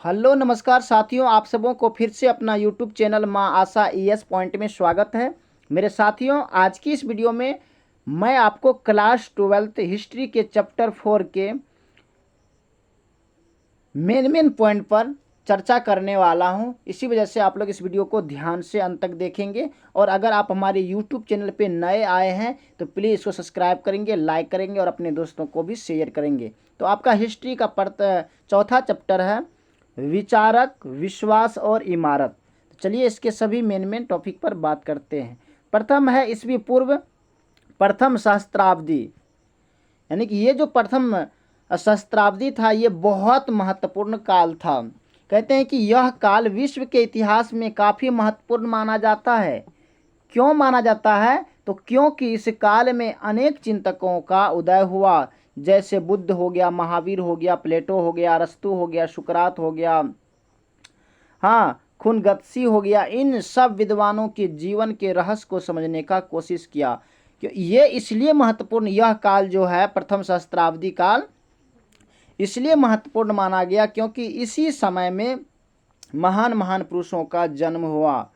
Hello नमस्कार साथियों, आप सबों को फिर से अपना यूट्यूब चैनल माँ आशा ईएस पॉइंट में स्वागत है। मेरे साथियों, आज की इस वीडियो में मैं आपको क्लास 12th हिस्ट्री के चैप्टर 4 के मेन पॉइंट पर चर्चा करने वाला हूं। इसी वजह से आप लोग इस वीडियो को ध्यान से अंत तक देखेंगे। और अगर आप हमारे यूट्यूब चैनल पे नए आए हैं तो प्लीज़ इसको सब्सक्राइब करेंगे, लाइक करेंगे और अपने दोस्तों को भी शेयर करेंगे। तो आपका हिस्ट्री का चौथा चैप्टर है विचारक, विश्वास और इमारत। तो चलिए इसके सभी मेन टॉपिक पर बात करते हैं। प्रथम है ईस्वी पूर्व प्रथम सहस्त्राब्दी, यानी कि ये जो प्रथम सहस्त्राब्दी था ये बहुत महत्वपूर्ण काल था। कहते हैं कि यह काल विश्व के इतिहास में काफ़ी महत्वपूर्ण माना जाता है। क्यों माना जाता है? तो क्योंकि इस काल में अनेक चिंतकों का उदय हुआ, जैसे बुद्ध हो गया, महावीर हो गया, प्लेटो हो गया, अरस्तु हो गया, सुकरात हो गया, हाँ, खुनगत्सी हो गया। इन सब विद्वानों के जीवन के रहस्य को समझने का कोशिश किया। कि ये इसलिए महत्वपूर्ण, यह काल जो है प्रथम सहस्त्राब्दी काल इसलिए महत्वपूर्ण माना गया क्योंकि इसी समय में महान महान पुरुषों का जन्म हुआ।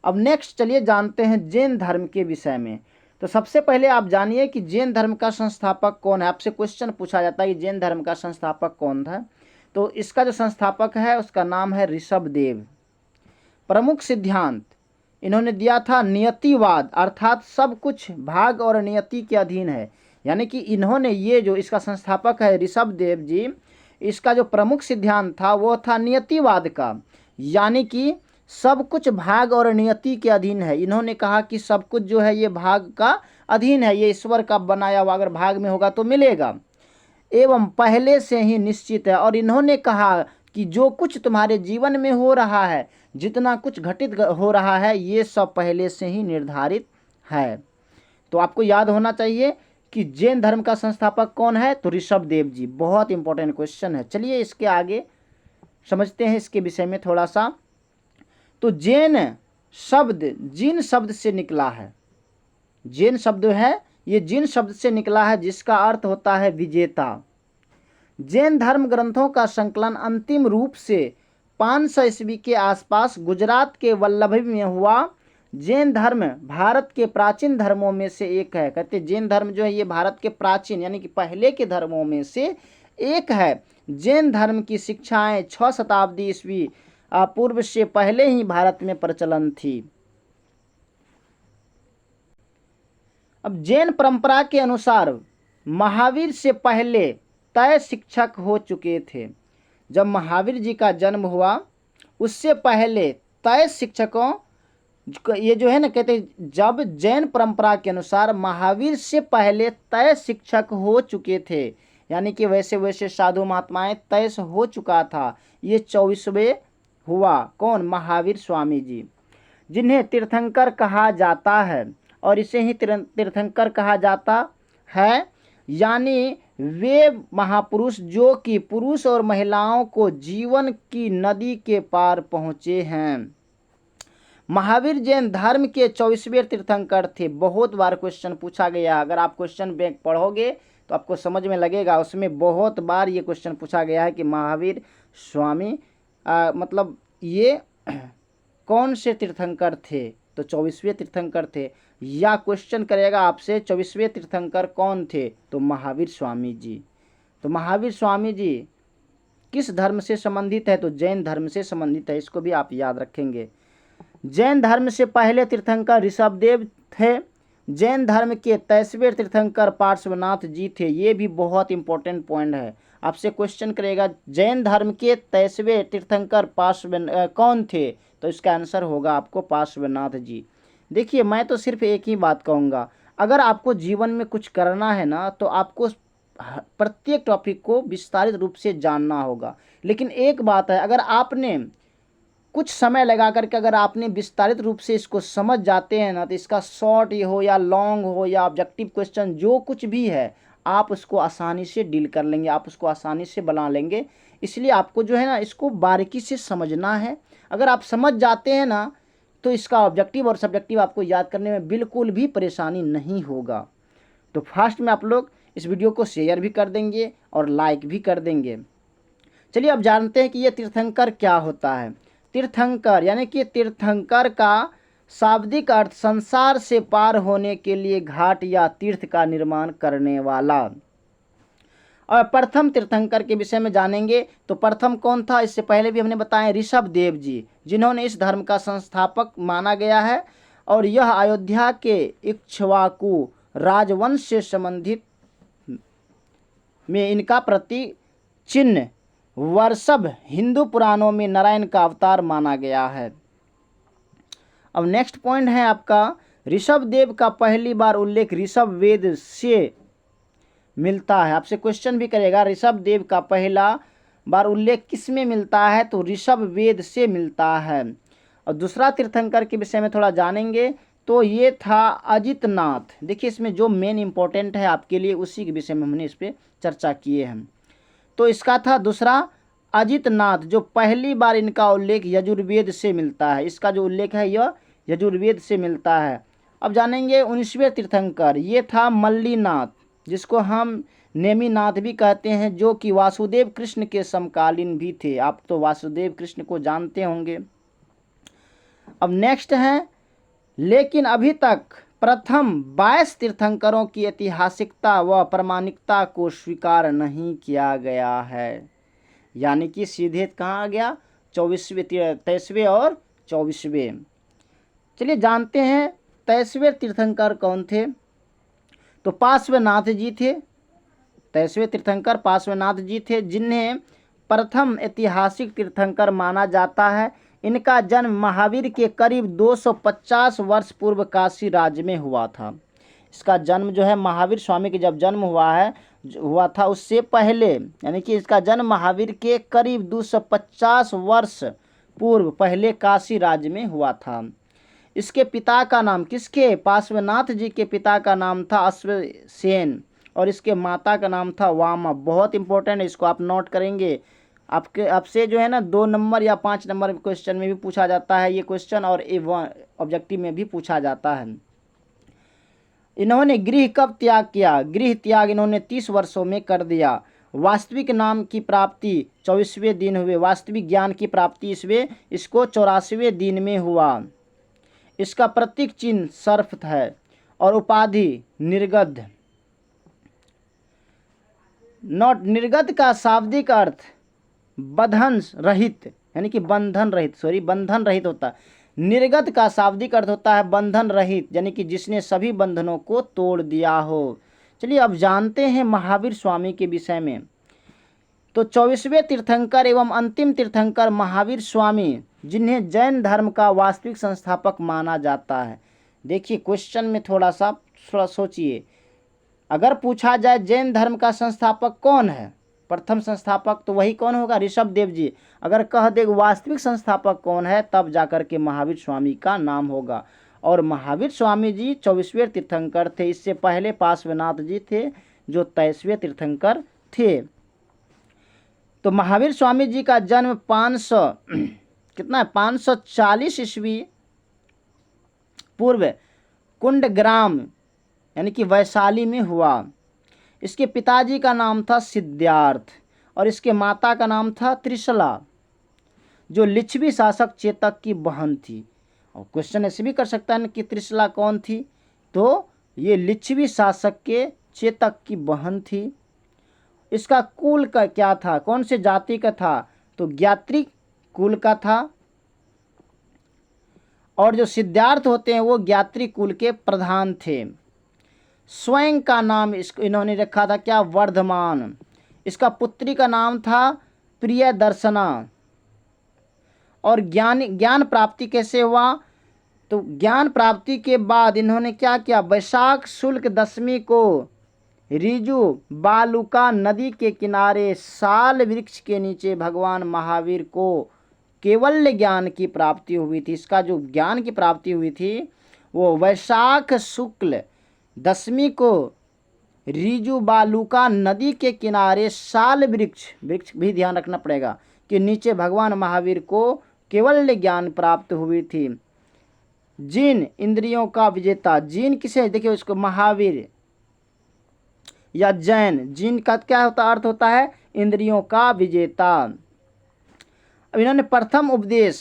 अब नेक्स्ट चलिए जानते हैं जैन धर्म के विषय में। तो सबसे पहले आप जानिए कि जैन धर्म का संस्थापक कौन है। आपसे क्वेश्चन पूछा जाता है कि जैन धर्म का संस्थापक कौन था। तो इसका जो संस्थापक है उसका नाम है ऋषभदेव। प्रमुख सिद्धांत इन्होंने दिया था नियतिवाद, अर्थात सब कुछ भाग और नियति के अधीन है। यानी कि इन्होंने ये जो इसका संस्थापक है ऋषभदेव जी, इसका जो प्रमुख सिद्धांत था वो था नियतिवाद का, यानी कि सब कुछ भाग और नियति के अधीन है। इन्होंने कहा कि सब कुछ जो है ये भाग का अधीन है, ये ईश्वर का बनाया हुआ, अगर भाग में होगा तो मिलेगा, एवं पहले से ही निश्चित है। और इन्होंने कहा कि जो कुछ तुम्हारे जीवन में हो रहा है, जितना कुछ घटित हो रहा है, ये सब पहले से ही निर्धारित है। तो आपको याद होना चाहिए कि जैन धर्म का संस्थापक कौन है, तो ऋषभदेव जी। बहुत इंपॉर्टेंट क्वेश्चन है। चलिए इसके आगे समझते हैं इसके विषय में थोड़ा सा। तो जैन शब्द जिन शब्द से निकला है, जैन शब्द है ये जिन शब्द से निकला है, जिसका अर्थ होता है विजेता। जैन धर्म ग्रंथों का संकलन अंतिम रूप से 500 ईस्वी के आसपास गुजरात के वल्लभी में हुआ। जैन धर्म भारत के प्राचीन धर्मों में से एक है। कहते जैन धर्म जो है ये भारत के प्राचीन यानी कि पहले के धर्मों में से एक है। जैन धर्म की शिक्षाएं 6 शताब्दी ईस्वी पूर्व से पहले ही भारत में प्रचलन थी। अब जैन परंपरा के अनुसार महावीर से पहले तय शिक्षक हो चुके थे। जब महावीर जी का जन्म हुआ उससे पहले तय शिक्षकों, ये जो है ना, कहते जब जैन परंपरा के अनुसार महावीर से पहले तय शिक्षक हो चुके थे, यानी कि वैसे वैसे साधु महात्माएं तय हो चुका था। ये 24वें हुआ। कौन? महावीर स्वामी जी, जिन्हें तीर्थंकर कहा जाता है और इसे ही तीर्थंकर कहा जाता है। यानी वे महापुरुष जो कि पुरुष और महिलाओं को जीवन की नदी के पार पहुँचे हैं। महावीर जैन धर्म के 24वें तीर्थंकर थे। बहुत बार क्वेश्चन पूछा गया, अगर आप क्वेश्चन बैंक पढ़ोगे तो आपको समझ में लगेगा, उसमें बहुत बार ये क्वेश्चन पूछा गया है कि महावीर स्वामी मतलब ये कौन से तीर्थंकर थे, तो 24वें तीर्थंकर थे। या क्वेश्चन करेगा आपसे 24वें तीर्थंकर कौन थे, तो महावीर स्वामी जी। तो महावीर स्वामी जी किस धर्म से संबंधित है, तो जैन धर्म से संबंधित है। इसको भी आप याद रखेंगे। जैन धर्म से पहले तीर्थंकर ऋषभदेव थे। जैन धर्म के 23वें तीर्थंकर पार्श्वनाथ जी थे। ये भी बहुत इंपॉर्टेंट पॉइंट है, आपसे क्वेश्चन करेगा जैन धर्म के 23वें तीर्थंकर कौन थे, तो इसका आंसर होगा आपको पार्श्वनाथ जी। देखिए, मैं तो सिर्फ एक ही बात कहूँगा, अगर आपको जीवन में कुछ करना है ना, तो आपको प्रत्येक टॉपिक को विस्तारित रूप से जानना होगा। लेकिन एक बात है, अगर आपने कुछ समय लगा करके अगर आपने विस्तारित रूप से इसको समझ जाते हैं ना, तो इसका शॉर्ट हो या लॉन्ग हो या ऑब्जेक्टिव क्वेश्चन जो कुछ भी है, आप उसको आसानी से डील कर लेंगे, आप उसको आसानी से बना लेंगे। इसलिए आपको जो है ना, इसको बारीकी से समझना है। अगर आप समझ जाते हैं ना, तो इसका ऑब्जेक्टिव और सब्जेक्टिव आपको याद करने में बिल्कुल भी परेशानी नहीं होगा। तो फास्ट में आप लोग इस वीडियो को शेयर भी कर देंगे और लाइक भी कर देंगे। चलिए अब जानते हैं कि ये तीर्थंकर क्या होता है। तीर्थंकर यानी कि तीर्थंकर का शाब्दिक अर्थ संसार से पार होने के लिए घाट या तीर्थ का निर्माण करने वाला। और प्रथम तीर्थंकर के विषय में जानेंगे तो प्रथम कौन था, इससे पहले भी हमने बताया ऋषभ देव जी, जिन्होंने इस धर्म का संस्थापक माना गया है। और यह अयोध्या के इक्ष्वाकु राजवंश से संबंधित में इनका प्रतीक चिन्ह वर्षभ हिंदू पुराणों में नारायण का अवतार माना गया है। अब नेक्स्ट पॉइंट है आपका, ऋषभ देव का पहली बार उल्लेख ऋषभ वेद से मिलता है। आपसे क्वेश्चन भी करेगा ऋषभ देव का पहला बार उल्लेख किस में मिलता है, तो ऋषभ वेद से मिलता है। और दूसरा तीर्थंकर के विषय में थोड़ा जानेंगे तो ये था अजितनाथ। देखिए इसमें जो मेन इंपॉर्टेंट है आपके लिए उसी के विषय में हमने इस पर चर्चा किए हैं। तो इसका था दूसरा अजितनाथ, जो पहली बार इनका उल्लेख यजुर्वेद से मिलता है। इसका जो उल्लेख है यह यजुर्वेद से मिलता है। अब जानेंगे 19वें तीर्थंकर, ये था मल्लीनाथ, जिसको हम नेमिनाथ भी कहते हैं, जो कि वासुदेव कृष्ण के समकालीन भी थे। आप तो वासुदेव कृष्ण को जानते होंगे। अब नेक्स्ट है, लेकिन अभी तक प्रथम 22 तीर्थंकरों की ऐतिहासिकता व प्रामाणिकता को स्वीकार नहीं किया गया है। यानी कि सीधे कहाँ आ गया, 23वें और 24वें। चलिए जानते हैं 23वें तीर्थंकर कौन थे, तो पार्श्वनाथ जी थे। 23वें तीर्थंकर पार्श्वनाथ जी थे, जिन्हें प्रथम ऐतिहासिक तीर्थंकर माना जाता है। इनका जन्म महावीर के करीब 250 वर्ष पूर्व काशी राज्य में हुआ था। इसका जन्म जो है महावीर स्वामी के जब जन्म हुआ था उससे पहले, यानी कि इसका जन्म महावीर के करीब 250 वर्ष पूर्व पहले काशी राज्य में हुआ था। इसके पिता का नाम, किसके, पार्श्वनाथ जी के पिता का नाम था अश्वसेन और इसके माता का नाम था वामा। बहुत इंपॉर्टेंट है, इसको आप नोट करेंगे। आपसे जो है ना 2 नंबर या 5 नंबर क्वेश्चन में भी पूछा जाता है ये क्वेश्चन, और ऑब्जेक्टिव में भी पूछा जाता है। इन्होंने गृह कब त्याग किया, गृह त्याग इन्होंने 30 वर्षों में कर दिया। वास्तविक नाम की प्राप्ति 24वें दिन हुए, वास्तविक ज्ञान की प्राप्ति इसको 84वें दिन में हुआ। इसका प्रतीक चिन्ह सर्प है और उपाधि निर्गध। निर्गध का शाब्दिक अर्थ बंधन रहित, यानी कि बंधन रहित होता है। निर्गत का शाब्दिक अर्थ होता है बंधन रहित, यानी कि जिसने सभी बंधनों को तोड़ दिया हो। चलिए अब जानते हैं महावीर स्वामी के विषय में। तो 24वें तीर्थंकर एवं अंतिम तीर्थंकर महावीर स्वामी, जिन्हें जैन धर्म का वास्तविक संस्थापक माना जाता है। देखिए क्वेश्चन में थोड़ा सोचिए, अगर पूछा जाए जैन धर्म का संस्थापक कौन है, प्रथम संस्थापक, तो वही कौन होगा, ऋषभ देव जी। अगर कह दे वास्तविक संस्थापक कौन है, तब जाकर के महावीर स्वामी का नाम होगा। और महावीर स्वामी जी 24वें तीर्थंकर थे। इससे पहले पार्श्वनाथ जी थे जो 23वें तीर्थंकर थे। तो महावीर स्वामी जी का जन्म 540 ईस्वी पूर्व कुंडग्राम यानी कि वैशाली में हुआ। इसके पिताजी का नाम था सिद्धार्थ और इसके माता का नाम था त्रिशला, जो लिच्छवी शासक चेतक की बहन थी। और क्वेश्चन ऐसे भी कर सकता है कि त्रिशला कौन थी, तो ये लिच्छवी शासक के चेतक की बहन थी। इसका कुल का क्या था, कौन से जाति का था, तो ज्ञात्रिक कुल का था। और जो सिद्धार्थ होते हैं वो ज्ञात्रिक कुल के प्रधान थे। स्वयं का नाम इन्होंने रखा था क्या, वर्धमान। इसका पुत्री का नाम था प्रियदर्शना। और ज्ञान प्राप्ति कैसे हुआ, तो ज्ञान प्राप्ति के बाद इन्होंने क्या किया, वैशाख शुक्ल दशमी को रिजु बालुका नदी के किनारे साल वृक्ष के नीचे भगवान महावीर को केवल्य ज्ञान की प्राप्ति हुई थी। इसका जो ज्ञान की प्राप्ति हुई थी वो वैशाख शुक्ल दशमी को रिजु बालुका नदी के किनारे साल वृक्ष भी ध्यान रखना पड़ेगा कि नीचे भगवान महावीर को केवल्य ज्ञान प्राप्त हुई थी। जिन इंद्रियों का विजेता, जिन किसे, देखिए उसको महावीर या जैन, जिन का क्या होता अर्थ होता है, इंद्रियों का विजेता। अब इन्होंने प्रथम उपदेश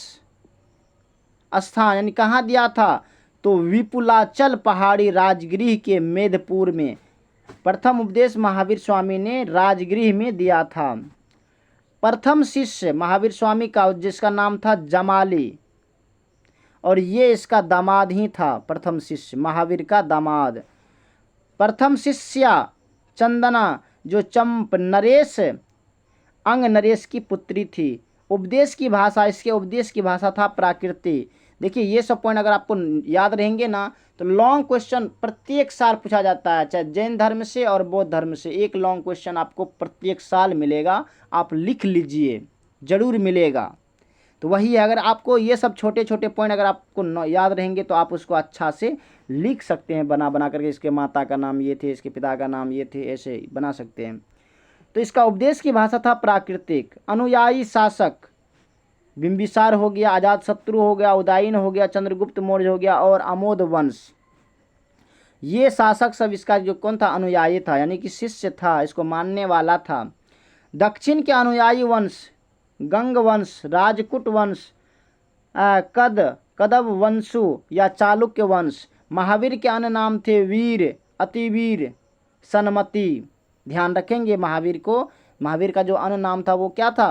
स्थान यानी कहाँ दिया था, तो विपुलाचल पहाड़ी राजगृह के मेधपुर में प्रथम उपदेश महावीर स्वामी ने राजगृह में दिया था। प्रथम शिष्य महावीर स्वामी का जिसका नाम था जमाली, और ये इसका दामाद ही था, प्रथम शिष्य महावीर का दामाद। प्रथम शिष्या चंदना जो चंप नरेश अंग नरेश की पुत्री थी। उपदेश की भाषा, इसके उपदेश की भाषा था प्राकृति। देखिए ये सब पॉइंट अगर आपको याद रहेंगे ना तो लॉन्ग क्वेश्चन प्रत्येक साल पूछा जाता है, चाहे जैन धर्म से और बौद्ध धर्म से एक लॉन्ग क्वेश्चन आपको प्रत्येक साल मिलेगा। आप लिख लीजिए, जरूर मिलेगा। तो वही है, अगर आपको ये सब छोटे छोटे पॉइंट अगर आपको याद रहेंगे तो आप उसको अच्छा से लिख सकते हैं, बना बना करके इसके माता का नाम ये थे, इसके पिता का नाम ये थे, ऐसे बना सकते हैं। तो इसका उपदेश की भाषा था प्राकृतिक। अनुयायी शासक बिंबिसार हो गया, अजात शत्रु हो गया, उदयन हो गया, चंद्रगुप्त मौर्य हो गया और अमोद वंश, ये शासक सब इसका जो कौन था, अनुयायी था, यानी कि शिष्य था, इसको मानने वाला था। दक्षिण के अनुयायी वंश गंग वंश, राजकुट वंश, कदव वंशु या चालुक्य वंश। महावीर के अन्य नाम थे वीर, अतिवीर, सनमति। ध्यान रखेंगे महावीर को, महावीर का जो अन्य नाम था वो क्या था,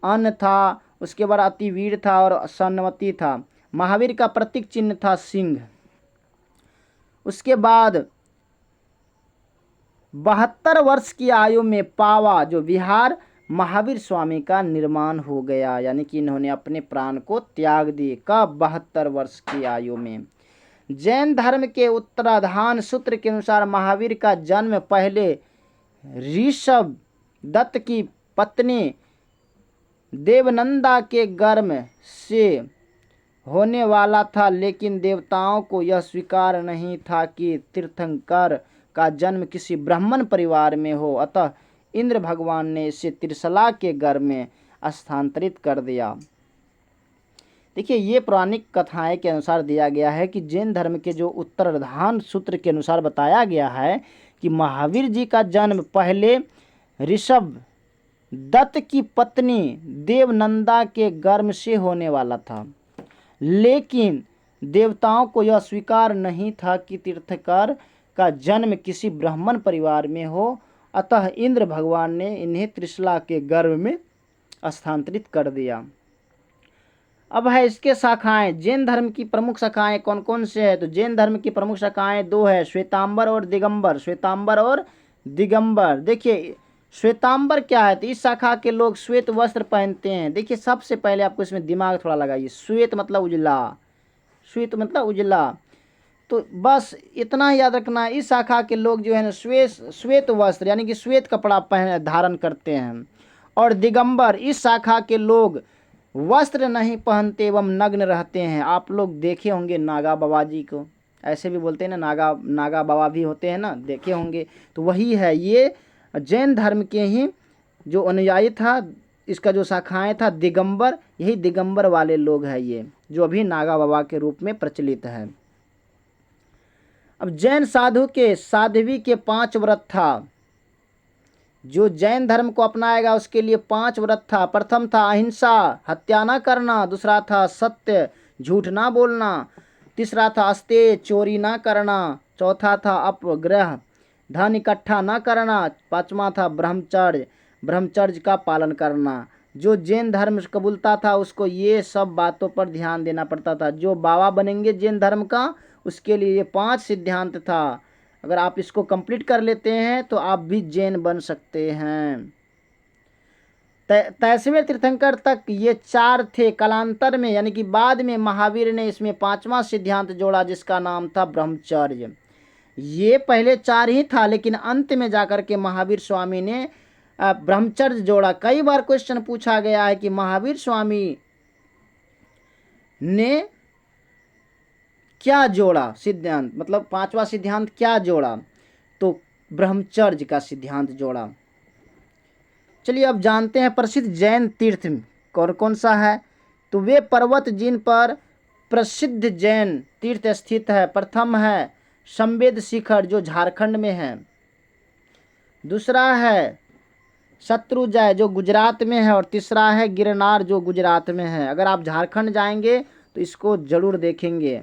अन्न था, उसके बाद अतिवीर था और सनमति था। महावीर का प्रतीक चिन्ह था सिंह। उसके बाद 72 वर्ष की आयु में पावा जो विहार महावीर स्वामी का निर्माण हो गया, यानी कि इन्होंने अपने प्राण को त्याग दिए। कब? 72 वर्ष की आयु में। जैन धर्म के उत्तराधान सूत्र के अनुसार महावीर का जन्म पहले ऋषभ दत्त की पत्नी देवनंदा के गर्भ से होने वाला था, लेकिन देवताओं को यह स्वीकार नहीं था कि तीर्थंकर का जन्म किसी ब्राह्मण परिवार में हो, अतः इंद्र भगवान ने इसे त्रिशला के गर्भ में स्थानांतरित कर दिया। देखिए ये पौराणिक कथाएं के अनुसार दिया गया है कि जैन धर्म के जो उत्तराधान सूत्र के अनुसार बताया गया है कि महावीर जी का जन्म पहले ऋषभ दत्त की पत्नी देवनंदा के गर्भ से होने वाला था, लेकिन देवताओं को यह स्वीकार नहीं था कि तीर्थंकर का जन्म किसी ब्राह्मण परिवार में हो, अतः इंद्र भगवान ने इन्हें त्रिशला के गर्भ में स्थानांतरित कर दिया। अब है इसके शाखाएं। जैन धर्म की प्रमुख शाखाएं कौन कौन से है, तो जैन धर्म की प्रमुख शाखाएं दो है, श्वेतांबर और दिगंबर। श्वेतांबर और दिगंबर। देखिए श्वेतांबर क्या है, तो इस शाखा के लोग श्वेत वस्त्र पहनते हैं। देखिए सबसे पहले आपको इसमें दिमाग थोड़ा लगाइए, श्वेत मतलब उजला, श्वेत मतलब उजला, तो बस इतना याद रखना है। इस शाखा के लोग जो है ना श्वेत वस्त्र यानी कि श्वेत कपड़ा धारण करते हैं। और दिगंबर, इस शाखा के लोग वस्त्र नहीं पहनते एवं नग्न रहते हैं। आप लोग देखे होंगे नागा बाबा जी को, ऐसे भी बोलते हैं ना, नागा बाबा भी होते हैं ना, देखे होंगे। तो वही है, ये जैन धर्म के ही जो अनुयायी था, इसका जो शाखाएं था दिगंबर, यही दिगंबर वाले लोग हैं ये, जो अभी नागा बाबा के रूप में प्रचलित है। अब जैन साधु के साध्वी के 5 व्रत था। जो जैन धर्म को अपनाएगा उसके लिए 5 व्रत था। प्रथम था अहिंसा, हत्या ना करना। दूसरा था सत्य, झूठ ना बोलना। तीसरा था अस्तेय, चोरी ना करना। चौथा था अपग्रह, धन इकट्ठा ना करना। पांचवा था ब्रह्मचर्य, ब्रह्मचर्य का पालन करना। जो जैन धर्म कबूलता था उसको ये सब बातों पर ध्यान देना पड़ता था। जो बाबा बनेंगे जैन धर्म का, उसके लिए ये 5 सिद्धांत था। अगर आप इसको कंप्लीट कर लेते हैं तो आप भी जैन बन सकते हैं। 23वें तीर्थंकर तक ये 4 थे। कालांतर में यानी कि बाद में महावीर ने इसमें 5वां सिद्धांत जोड़ा जिसका नाम था ब्रह्मचर्य। ये पहले 4 ही था, लेकिन अंत में जाकर के महावीर स्वामी ने ब्रह्मचर्य जोड़ा। कई बार क्वेश्चन पूछा गया है कि महावीर स्वामी ने क्या जोड़ा सिद्धांत, मतलब 5वां सिद्धांत क्या जोड़ा, तो ब्रह्मचर्य का सिद्धांत जोड़ा। चलिए अब जानते हैं प्रसिद्ध जैन तीर्थ कौन कौन सा है। तो वे पर्वत जिन पर प्रसिद्ध जैन तीर्थ स्थित है। प्रथम है संवेद शिखर जो झारखंड में है। दूसरा है शत्रुंजय जो गुजरात में है, और तीसरा है गिरनार जो गुजरात में है। अगर आप झारखंड जाएंगे तो इसको जरूर देखेंगे,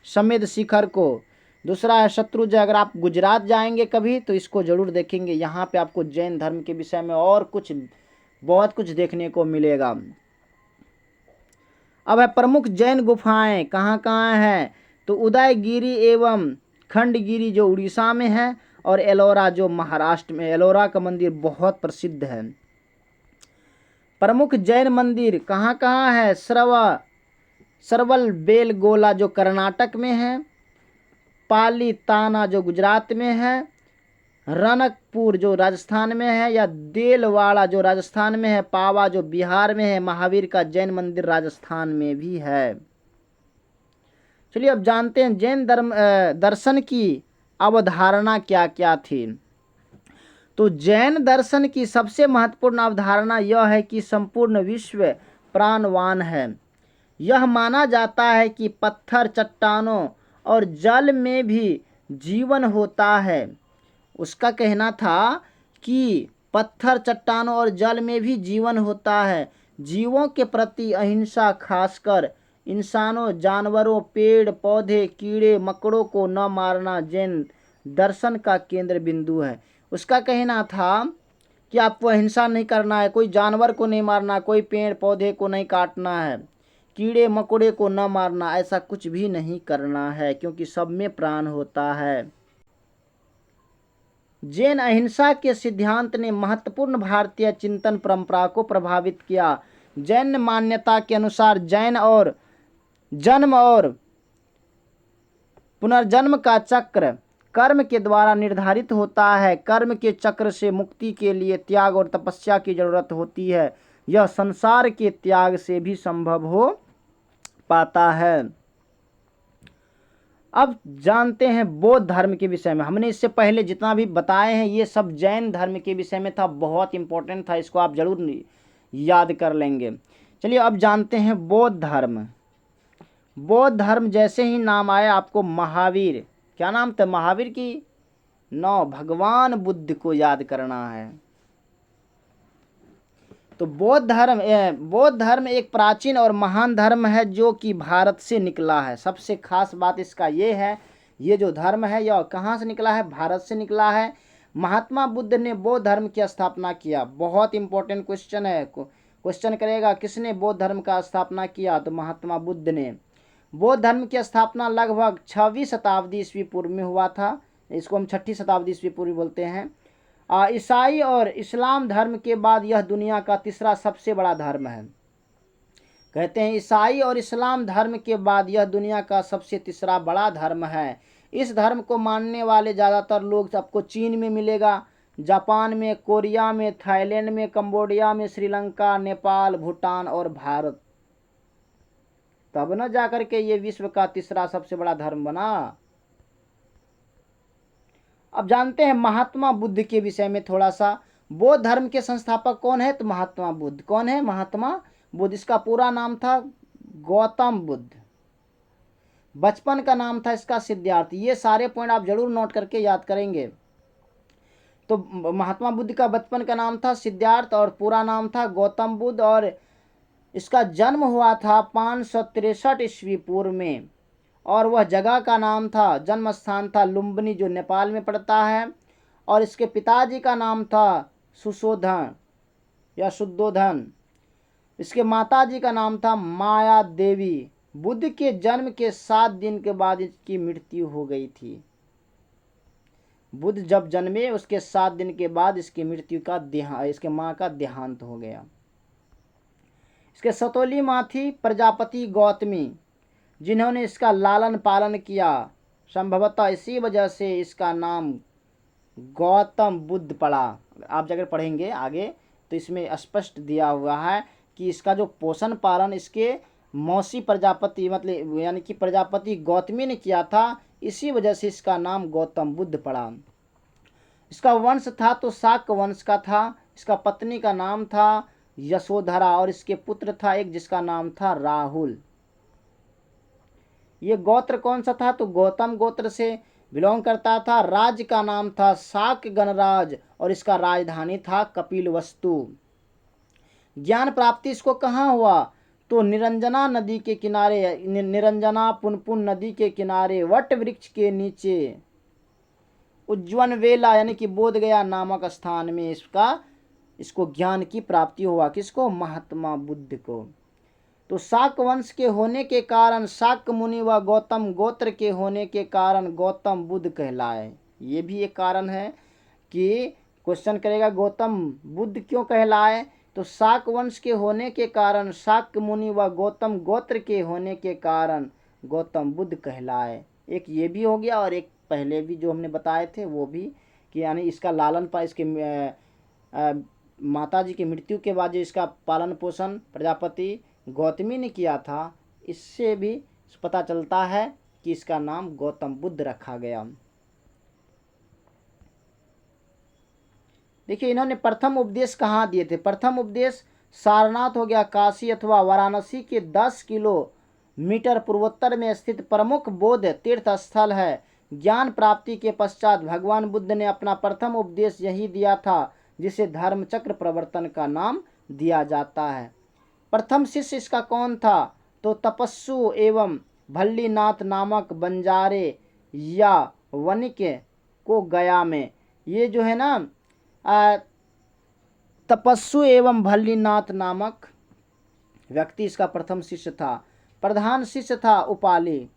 समेध शिखर को। दूसरा है शत्रुंजय, अगर आप गुजरात जाएंगे कभी तो इसको जरूर देखेंगे। यहाँ पे आपको जैन धर्म के विषय में और कुछ बहुत कुछ देखने को मिलेगा। अब है प्रमुख जैन गुफाएं कहाँ कहाँ हैं, तो उदयगिरी एवं खंडगिरी जो उड़ीसा में है, और एलोरा जो महाराष्ट्र में। एलोरा का मंदिर बहुत प्रसिद्ध है। प्रमुख जैन मंदिर कहाँ कहाँ है, सरवल बेलगोला जो कर्नाटक में है, पालीताना जो गुजरात में है, रनकपुर जो राजस्थान में है, या देलवाड़ा जो राजस्थान में है, पावा जो बिहार में है, महावीर का जैन मंदिर राजस्थान में भी है। चलिए अब जानते हैं जैन दर्शन की अवधारणा क्या क्या थी। तो जैन दर्शन की सबसे महत्वपूर्ण अवधारणा यह है कि संपूर्ण विश्व प्राणवान है। यह माना जाता है कि पत्थर, चट्टानों और जल में भी जीवन होता है। उसका कहना था कि पत्थर, चट्टानों और जल में भी जीवन होता है। जीवों के प्रति अहिंसा, खासकर इंसानों, जानवरों, पेड़ पौधे, कीड़े मकोड़ों को न मारना जैन दर्शन का केंद्र बिंदु है। उसका कहना था कि आपको अहिंसा नहीं करना है, कोई जानवर को नहीं मारना, कोई पेड़ पौधे को नहीं काटना है, कीड़े मकोड़े को न मारना, ऐसा कुछ भी नहीं करना है, क्योंकि सब में प्राण होता है। जैन अहिंसा के सिद्धांत ने महत्वपूर्ण भारतीय चिंतन परंपरा को प्रभावित किया। जैन मान्यता के अनुसार जैन और जन्म और पुनर्जन्म का चक्र कर्म के द्वारा निर्धारित होता है। कर्म के चक्र से मुक्ति के लिए त्याग और तपस्या की जरूरत होती है। यह संसार के त्याग से भी संभव हो पाता है। अब जानते हैं बौद्ध धर्म के विषय में। हमने इससे पहले जितना भी बताए हैं ये सब जैन धर्म के विषय में था, बहुत इंपॉर्टेंट था, इसको आप जरूर याद कर लेंगे। चलिए अब जानते हैं बौद्ध धर्म। बौद्ध धर्म जैसे ही नाम आया आपको महावीर, क्या नाम था महावीर की, भगवान बुद्ध को याद करना है। तो बौद्ध धर्म एक प्राचीन और महान धर्म है जो कि भारत से निकला है। सबसे खास बात इसका ये है, ये जो धर्म है यह कहाँ से निकला है, भारत से निकला है। महात्मा बुद्ध ने बौद्ध धर्म की स्थापना किया। बहुत इंपॉर्टेंट क्वेश्चन है, क्वेश्चन करेगा किसने बौद्ध धर्म का स्थापना किया, तो महात्मा बुद्ध ने। बौद्ध धर्म की स्थापना लगभग 6वीं शताब्दी ईस्वी पूर्व में हुआ था। इसको हम 6ठी शताब्दी ईस्वी पूर्व बोलते हैं। ईसाई और इस्लाम धर्म के बाद यह दुनिया का तीसरा सबसे बड़ा धर्म है। कहते हैं ईसाई और इस्लाम धर्म के बाद यह दुनिया का सबसे तीसरा बड़ा धर्म है। इस धर्म को मानने वाले ज़्यादातर लोग आपको चीन में मिलेगा, जापान में, कोरिया में, थाईलैंड में, कंबोडिया में, श्रीलंका, नेपाल, भूटान और भारत। तब न जाकर के ये विश्व का तीसरा सबसे बड़ा धर्म बना। अब जानते हैं महात्मा बुद्ध के विषय में थोड़ा सा। बौद्ध धर्म के संस्थापक कौन है, तो महात्मा बुद्ध। कौन है, महात्मा बुद्ध। इसका पूरा नाम था गौतम बुद्ध। बचपन का नाम था इसका सिद्धार्थ। ये सारे पॉइंट आप जरूर नोट करके याद करेंगे। तो महात्मा बुद्ध का बचपन का नाम था सिद्धार्थ और पूरा नाम था गौतम बुद्ध, और इसका जन्म हुआ था 563 ईस्वी पूर्व में, और वह जगह का नाम था, जन्म स्थान था लुम्बिनी जो नेपाल में पड़ता है। और इसके पिताजी का नाम था सुशोधन या शुद्धोधन। इसके माताजी का नाम था माया देवी। बुद्ध के जन्म के 7 दिन के बाद इसकी मृत्यु हो गई थी। बुद्ध जब जन्मे उसके 7 दिन के बाद इसकी मृत्यु का इसके माँ का देहांत हो गया। इसके सतोली माँ थी प्रजापति गौतमी, जिन्होंने इसका लालन पालन किया। संभवतः इसी वजह से इसका नाम गौतम बुद्ध पड़ा। आप जगह पढ़ेंगे आगे तो इसमें स्पष्ट दिया हुआ है कि इसका जो पोषण पालन इसके मौसी प्रजापति मतलब यानी कि प्रजापति गौतमी ने किया था, इसी वजह से इसका नाम गौतम बुद्ध पड़ा। इसका वंश था तो शाक वंश का था। इसका पत्नी का नाम था यशोधरा और इसके पुत्र था एक जिसका नाम था राहुल। ये गोत्र कौन सा था, तो गौतम गोत्र से बिलोंग करता था। राज्य का नाम था शाक गणराज और इसका राजधानी था कपिलवस्तु। ज्ञान प्राप्ति इसको कहाँ हुआ? तो निरंजना नदी के किनारे, निरंजना पुनपुन नदी के किनारे वट वृक्ष के नीचे उज्जवन वेला यानी कि बोध गया नामक स्थान में इसको ज्ञान की प्राप्ति हुआ। किसको? महात्मा बुद्ध को। तो शाक वंश के होने के कारण शाक मुनि व गौतम गोत्र के होने के कारण गौतम बुद्ध कहलाए। ये भी एक कारण है कि क्वेश्चन करेगा गौतम बुद्ध क्यों कहलाए? तो शाक वंश के होने के कारण शाक मुनि व गौतम गोत्र के होने के कारण गौतम बुद्ध कहलाए। एक ये भी हो गया और एक पहले भी जो हमने बताए थे वो भी, कि यानी इसका लालन पालन, इसके माता जी की मृत्यु के बाद जो इसका पालन पोषण प्रजापति गौतमी ने किया था, इससे भी पता चलता है कि इसका नाम गौतम बुद्ध रखा गया। देखिए इन्होंने प्रथम उपदेश कहाँ दिए थे? प्रथम उपदेश सारनाथ हो गया, काशी अथवा वाराणसी के 10 किलोमीटर पूर्वोत्तर में स्थित प्रमुख बौद्ध तीर्थ स्थल है। ज्ञान प्राप्ति के पश्चात भगवान बुद्ध ने अपना प्रथम उपदेश यही दिया था, जिसे धर्मचक्र प्रवर्तन का नाम दिया जाता है। प्रथम शिष्य इसका कौन था? तो तपस्सु एवं भल्लीनाथ नामक बंजारे या वणिक को गया में, ये जो है ना तपस्सु एवं भल्लीनाथ नामक व्यक्ति इसका प्रथम शिष्य था। प्रधान शिष्य था उपाली,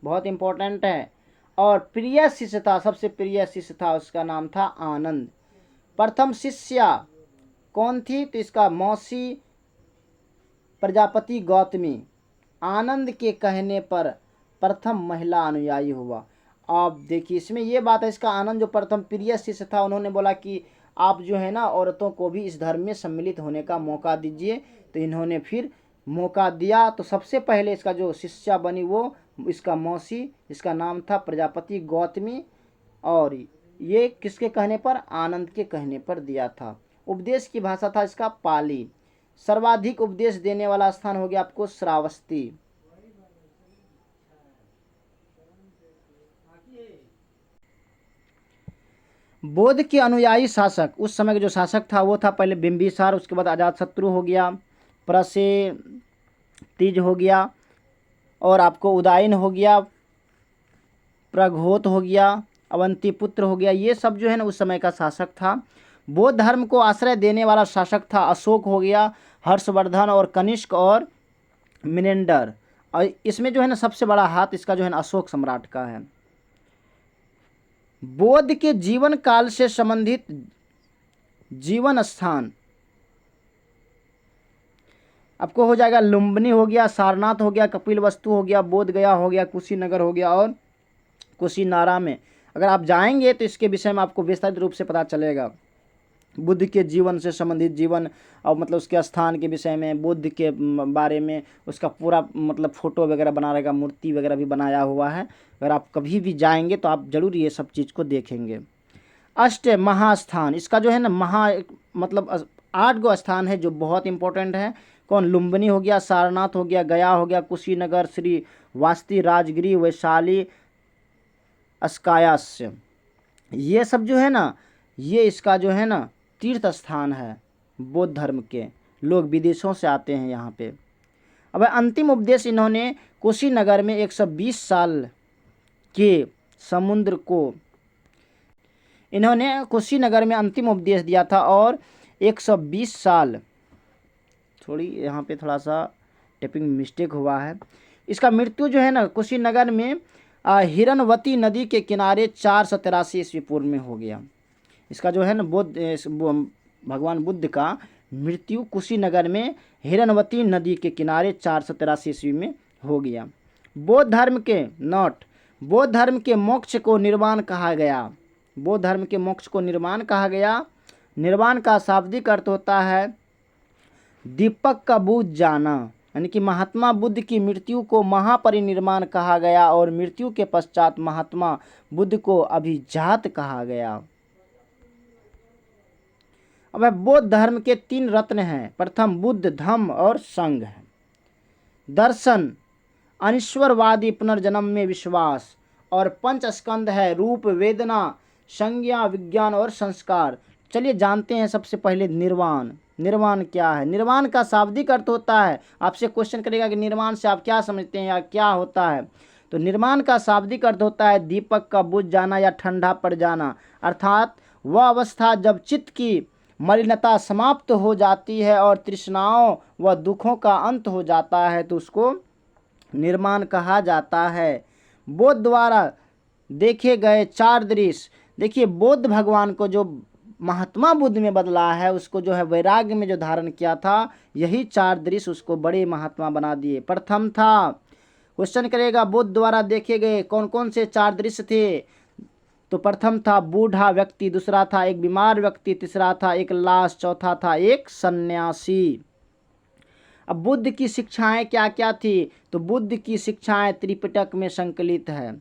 बहुत इंपॉर्टेंट है। और प्रिय शिष्य था, सबसे प्रिय शिष्य था, उसका नाम था आनंद। प्रथम शिष्या कौन थी? तो इसका मौसी प्रजापति गौतमी। आनंद के कहने पर प्रथम महिला अनुयायी हुआ। आप देखिए इसमें ये बात है, इसका आनंद जो प्रथम प्रिय शिष्य था, उन्होंने बोला कि आप जो है ना औरतों को भी इस धर्म में सम्मिलित होने का मौका दीजिए। तो इन्होंने फिर मौका दिया। तो सबसे पहले इसका जो शिष्या बनी वो इसका मौसी, इसका नाम था प्रजापति गौतमी। और ये किसके कहने पर? आनंद के कहने पर दिया था। उपदेश की भाषा था इसका पाली। सर्वाधिक उपदेश देने वाला स्थान हो गया आपको श्रावस्ती। बौद्ध के अनुयायी शासक, उस समय के जो शासक था वो था पहले बिंबिसार, उसके बाद अजातशत्रु हो गया, प्रसेतीज हो गया, और आपको उदायन हो गया, प्रघोत हो गया, अवंतीपुत्र हो गया। ये सब जो है ना उस समय का शासक था। बौद्ध धर्म को आश्रय देने वाला शासक था अशोक हो गया, हर्षवर्धन और कनिष्क और मिनेंडर। और इसमें जो है ना सबसे बड़ा हाथ इसका जो है ना अशोक सम्राट का है। बौद्ध के जीवन काल से संबंधित जीवन स्थान आपको हो जाएगा लुम्बिनी हो गया, सारनाथ हो गया, कपिलवस्तु हो गया, बोध गया हो गया, कुशीनगर हो गया और कुशीनारा में अगर आप जाएंगे तो इसके विषय में आपको विस्तारित रूप से पता चलेगा। बुद्ध के जीवन से संबंधित जीवन और मतलब उसके स्थान के विषय में, बुद्ध के बारे में उसका पूरा मतलब फ़ोटो वगैरह बना रहेगा, मूर्ति वगैरह भी बनाया हुआ है। अगर आप कभी भी जाएंगे तो आप ज़रूर ये सब चीज़ को देखेंगे। अष्ट महास्थान, इसका जो है ना मतलब 8 गो स्थान है जो बहुत इंपॉर्टेंट है। कौन? लुम्बिनी हो गया, सारनाथ हो गया, गया हो गया, कुशीनगर, श्री वास्ती, राजगिरी, वैशाली, अस्कायास्य। ये सब जो है ना ये इसका जो है ना तीर्थ स्थान है। बौद्ध धर्म के लोग विदेशों से आते हैं यहाँ पे। अब अंतिम उपदेश इन्होंने कुशीनगर में 120 साल के समुद्र को इन्होंने कुशीनगर में अंतिम उपदेश दिया था। और 120 साल, थोड़ी यहाँ पे थोड़ा सा टाइपिंग मिस्टेक हुआ है। इसका मृत्यु जो है ना कुशीनगर में हिरनवती नदी के किनारे 483 ईस्वी पूर्व में हो गया। इसका जो है ना भगवान बुद्ध का मृत्यु कुशीनगर में हिरनवती नदी के किनारे 483 ईस्वी में हो गया। बौद्ध धर्म के मोक्ष को निर्वाण कहा गया। बौद्ध धर्म के मोक्ष को निर्वाण कहा गया। निर्वाण का शाब्दिक अर्थ होता है दीपक का बुझ जाना, यानी कि महात्मा बुद्ध की मृत्यु को महापरिनिर्वाण कहा गया और मृत्यु के पश्चात महात्मा बुद्ध को अभिजात कहा गया। अब बौद्ध धर्म के 3 रत्न हैं। प्रथम बुद्ध, धम्म और संघ है। दर्शन, अनिश्वरवादी पुनर्जन्म में विश्वास और पंच स्कंद है रूप, वेदना, संज्ञा, विज्ञान और संस्कार। चलिए जानते हैं सबसे पहले निर्वाण। निर्वाण क्या है? निर्वाण का शाब्दिक अर्थ होता है, आपसे क्वेश्चन करेगा कि निर्वाण से आप क्या समझते हैं या क्या होता है, तो निर्वाण का शाब्दिक अर्थ होता है दीपक का बुझ जाना या ठंडा पड़ जाना, अर्थात वह अवस्था जब चित्त की मलिनता समाप्त हो जाती है और तृष्णाओं व दुखों का अंत हो जाता है, तो उसको निर्वाण कहा जाता है। बुद्ध द्वारा देखे गए 4 दृश्य, देखिए बुद्ध भगवान को जो महात्मा बुद्ध में बदला है, उसको जो है वैराग्य में जो धारण किया था, यही 4 दृश्य उसको बड़े महात्मा बना दिए। प्रथम था, क्वेश्चन करेगा बुद्ध द्वारा देखे गए कौन कौन से 4 दृश्य थे, तो प्रथम था बूढ़ा व्यक्ति, दूसरा था एक बीमार व्यक्ति, तीसरा था एक लाश, चौथा था एक सन्यासी। अब बुद्ध की शिक्षाएं क्या क्या थी, तो बुद्ध की शिक्षाएं त्रिपिटक में संकलित है।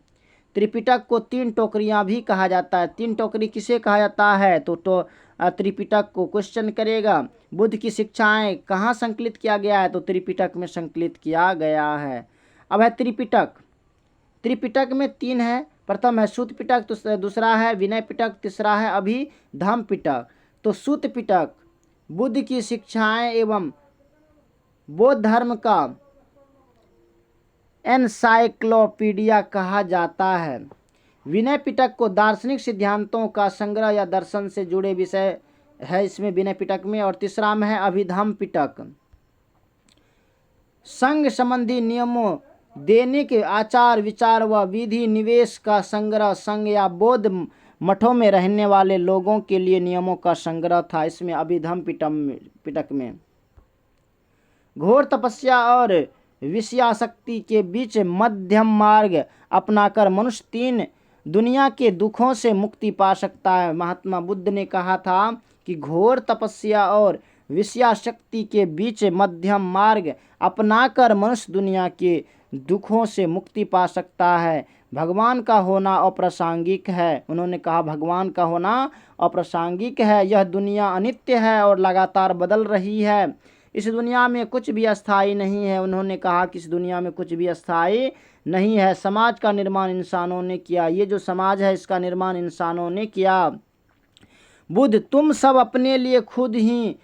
त्रिपिटक को 3 टोकरियां भी कहा जाता है। 3 टोकरी किसे कहा जाता है, तो त्रिपिटक को। क्वेश्चन करेगा बुद्ध की शिक्षाएं कहाँ संकलित किया गया है, तो त्रिपिटक में संकलित किया गया है। अब है त्रिपिटक। त्रिपिटक में 3 है, प्रथम है सूत पिटक, दूसरा है विनय पिटक, तीसरा है अभिधम्म पिटक। तो सूत पिटक बुद्ध की शिक्षाएं एवं बौद्ध धर्म का एनसाइक्लोपीडिया कहा जाता है। विनय पिटक को दार्शनिक सिद्धांतों का संग्रह या दर्शन से जुड़े विषय है इसमें विनय पिटक में। और तीसरा में है अभिधम्म पिटक, संघ संबंधी नियमों, दैनिक आचार विचार व विधि निवेश का संग्रह, संघ या बौद्ध मठों में रहने वाले लोगों के लिए नियमों का संग्रह था इसमें अभिधम्म पिटक में। घोर तपस्या और विषयासक्ति के बीच मध्यम मार्ग अपनाकर मनुष्य 3 दुनिया के दुखों से मुक्ति पा सकता है। महात्मा बुद्ध ने कहा था कि घोर तपस्या और विषयासक्ति के बीच मध्यम मार्ग अपनाकर मनुष्य दुनिया के दुखों से मुक्ति पा सकता है। भगवान का होना अप्रासंगिक है। उन्होंने कहा भगवान का होना अप्रासंगिक है, यह दुनिया अनित्य है और लगातार बदल रही है, इस दुनिया में कुछ भी अस्थाई नहीं है। उन्होंने कहा कि इस दुनिया में कुछ भी अस्थाई नहीं है। समाज का निर्माण इंसानों ने किया, ये जो समाज है इसका निर्माण इंसानों ने किया। बुद्ध, तुम सब अपने लिए खुद ही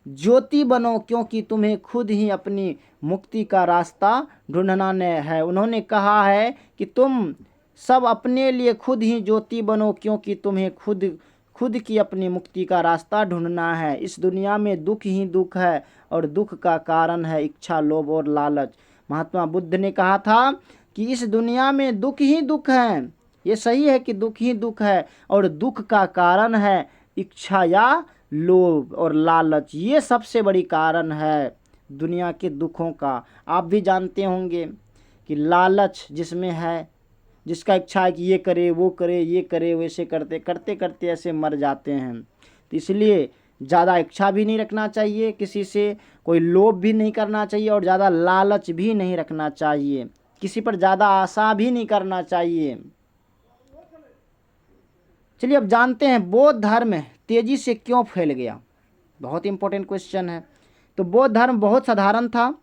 ज्योति बनो क्योंकि तुम्हें खुद ही अपनी मुक्ति का रास्ता ढूंढना है। उन्होंने कहा है कि तुम सब अपने लिए खुद ही ज्योति बनो क्योंकि तुम्हें खुद की अपनी मुक्ति का रास्ता ढूंढना है। इस दुनिया में दुख ही दुख है और दुख का कारण है इच्छा, लोभ और लालच। महात्मा बुद्ध ने कहा था कि इस दुनिया में दुख ही दुख है। ये सही है कि दुख ही दुख है और दुख का कारण है इच्छा या लोभ और लालच। ये सबसे बड़ी कारण है दुनिया के दुखों का। आप भी जानते होंगे कि लालच जिसमें है, जिसका इच्छा है कि ये करे वो करे ये करे, वैसे करते करते करते ऐसे मर जाते हैं। तो इसलिए ज़्यादा इच्छा भी नहीं रखना चाहिए किसी से, कोई लोभ भी नहीं करना चाहिए और ज़्यादा लालच भी नहीं रखना चाहिए, किसी पर ज़्यादा आशा भी नहीं करना चाहिए। चलिए अब जानते हैं बौद्ध धर्म तेजी से क्यों फैल गया। बहुत इंपॉर्टेंट क्वेश्चन है। तो बौद्ध धर्म बहुत साधारण था,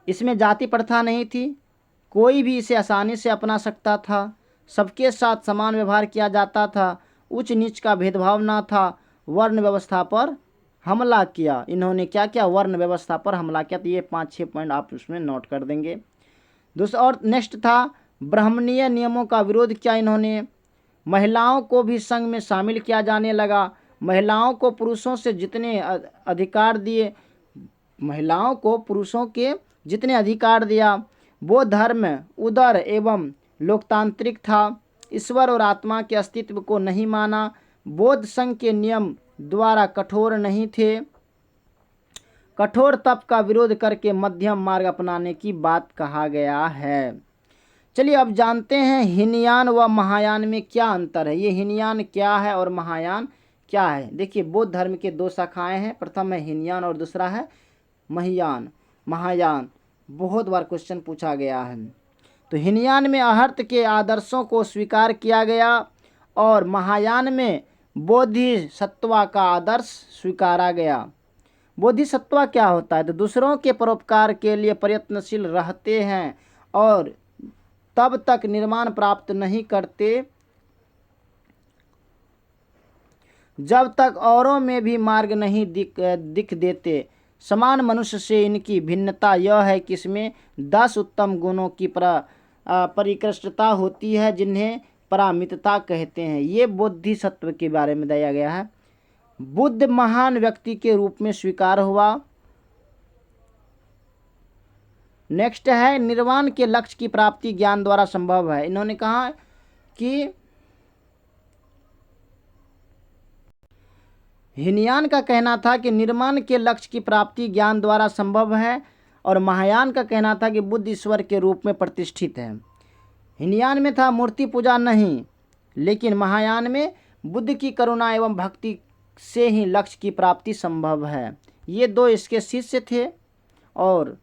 इसमें जाति प्रथा नहीं थी, कोई भी इसे आसानी से अपना सकता था, सबके साथ समान व्यवहार किया जाता था, उच्च नीच का भेदभाव ना था। वर्ण व्यवस्था पर हमला किया। इन्होंने क्या किया? वर्ण व्यवस्था पर हमला किया। तो ये 5-6 पॉइंट आप उसमें नोट कर देंगे। दूसरा और नेक्स्ट था ब्राह्मणीय नियमों का विरोध किया इन्होंने। महिलाओं को भी संघ में शामिल किया जाने लगा। महिलाओं को पुरुषों से जितने अधिकार दिए, महिलाओं को पुरुषों के जितने अधिकार दिया। बौद्ध धर्म उदार एवं लोकतांत्रिक था, ईश्वर और आत्मा के अस्तित्व को नहीं माना। बौद्ध संघ के नियम द्वारा कठोर नहीं थे, कठोर तप का विरोध करके मध्यम मार्ग अपनाने की बात कहा गया है। चलिए अब जानते हैं हीनयान व महायान में क्या अंतर है। ये हीनयान क्या है और महायान क्या है। देखिए बौद्ध धर्म के 2 शाखाएं हैं, प्रथम है हीनयान और दूसरा है महायान। बहुत बार क्वेश्चन पूछा गया है। तो हीनयान में अर्हत के आदर्शों को स्वीकार किया गया और महायान में बोधिसत्व का आदर्श स्वीकारा गया। बोधिसत्व क्या होता है? तो दूसरों के परोपकार के लिए प्रयत्नशील रहते हैं और तब तक निर्माण प्राप्त नहीं करते जब तक औरों में भी मार्ग नहीं दिख देते। समान मनुष्य से इनकी भिन्नता यह है कि इसमें 10 उत्तम गुणों की परिकृष्टता होती है जिन्हें परामितता कहते हैं। ये बोधिसत्व के बारे में दिया गया है। बुद्ध महान व्यक्ति के रूप में स्वीकार हुआ। नेक्स्ट है निर्वाण के लक्ष्य की प्राप्ति ज्ञान द्वारा संभव है। इन्होंने कहा कि हीनयान का कहना था कि निर्माण के लक्ष्य की प्राप्ति ज्ञान द्वारा संभव है और महायान का कहना था कि बुद्ध ईश्वर के रूप में प्रतिष्ठित है। हीनयान में था मूर्ति पूजा नहीं, लेकिन महायान में बुद्ध की करुणा एवं भक्ति से ही लक्ष्य की प्राप्ति संभव है। ये दो इसके शिष्य थे और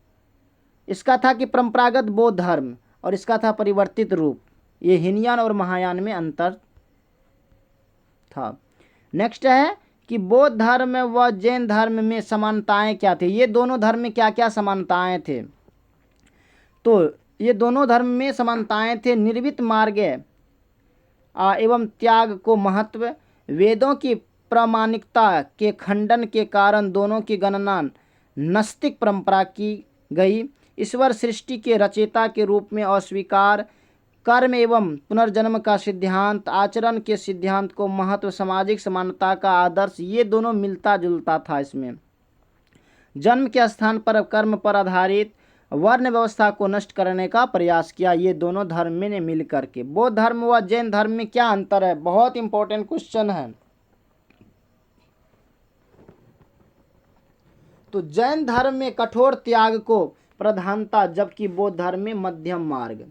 इसका था कि परंपरागत बौद्ध धर्म और इसका था परिवर्तित रूप। ये हीनयान और महायान में अंतर था। नेक्स्ट है कि बौद्ध धर्म व जैन धर्म में समानताएं क्या थी। ये दोनों धर्म में क्या क्या समानताएं थे? तो ये दोनों धर्म में समानताएं थे। निर्वित मार्ग एवं त्याग को महत्व, वेदों की प्रामाणिकता के खंडन के कारण दोनों की गणना नास्तिक परंपरा की गई, ईश्वर सृष्टि के रचयिता के रूप में अस्वीकार, कर्म एवं पुनर्जन्म का सिद्धांत, आचरण के सिद्धांत को महत्व, सामाजिक समानता का आदर्श, ये दोनों मिलता जुलता था। इसमें जन्म के स्थान पर कर्म पर आधारित वर्ण व्यवस्था को नष्ट करने का प्रयास किया। ये दोनों धर्म ने मिल करके। बौद्ध धर्म व जैन धर्म में क्या अंतर है? बहुत इंपॉर्टेंट क्वेश्चन है। तो जैन धर्म में कठोर त्याग को प्रधानता, जबकि बौद्ध धर्म में मध्यम मार्ग।